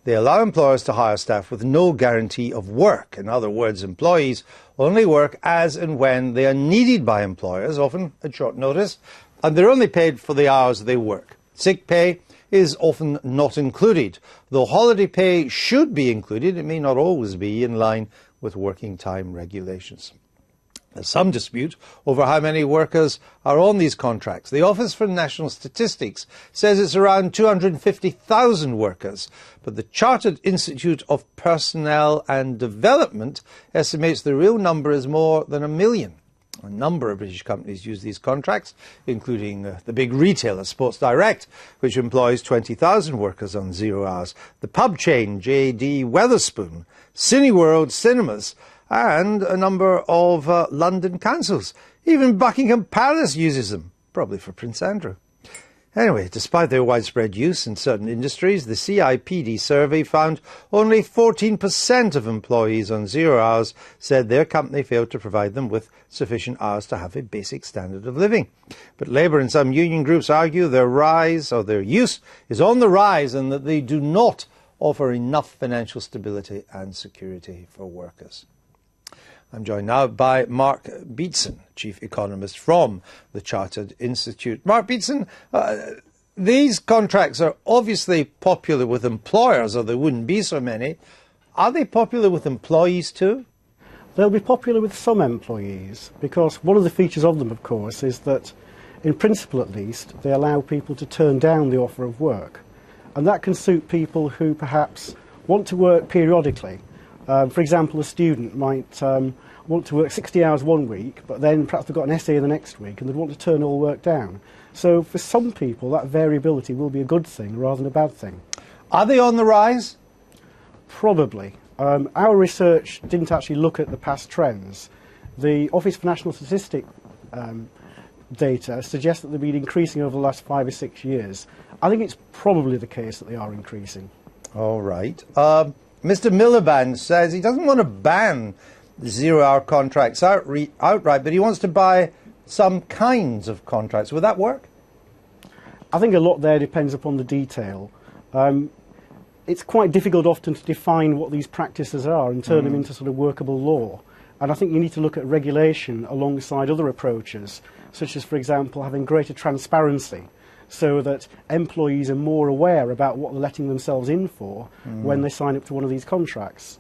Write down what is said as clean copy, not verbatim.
They allow employers to hire staff with no guarantee of work. In other words, employees only work as and when they are needed by employers, often at short notice, and they're only paid for the hours they work. Sick pay is often not included. Though holiday pay should be included, it may not always be in line with working time regulations. There's some dispute over how many workers are on these contracts. The Office for National Statistics says it's around 250,000 workers, but the Chartered Institute of Personnel and Development estimates the real number is more than 1 million. A number of British companies use these contracts, including the big retailer Sports Direct, which employs 20,000 workers on 0 hours, the pub chain JD Wetherspoon, Cineworld Cinemas, and a number of London councils. Even Buckingham Palace uses them, probably for Prince Andrew. Anyway, despite their widespread use in certain industries, the CIPD survey found only 14% of employees on 0 hours said their company failed to provide them with sufficient hours to have a basic standard of living. But Labour and some union groups argue their use is on the rise and that they do not offer enough financial stability and security for workers. I'm joined now by Mark Beatson, Chief Economist from the Chartered Institute. Mark Beatson, these contracts are obviously popular with employers, or there wouldn't be so many. Are they popular with employees too? They'll be popular with some employees, because one of the features of them, of course, is that, in principle at least, they allow people to turn down the offer of work. And that can suit people who perhaps want to work periodically. For example, a student might want to work 60 hours one week, but then perhaps they've got an essay the next week and they'd want to turn all work down. So for some people, that variability will be a good thing rather than a bad thing. Are they on the rise? Probably. Our research didn't actually look at the past trends. The Office for National Statistics data suggests that they've been increasing over the last 5 or 6 years. I think it's probably the case that they are increasing. All right. Mr. Miliband says he doesn't want to ban the 0 hour contracts outright, but he wants to buy some kinds of contracts. Would that work? I think a lot there depends upon the detail. It's quite difficult often to define what these practices are and turn them into sort of workable law. And I think you need to look at regulation alongside other approaches, such as, for example, having greater transparency, so that employees are more aware about what they're letting themselves in for when they sign up to one of these contracts.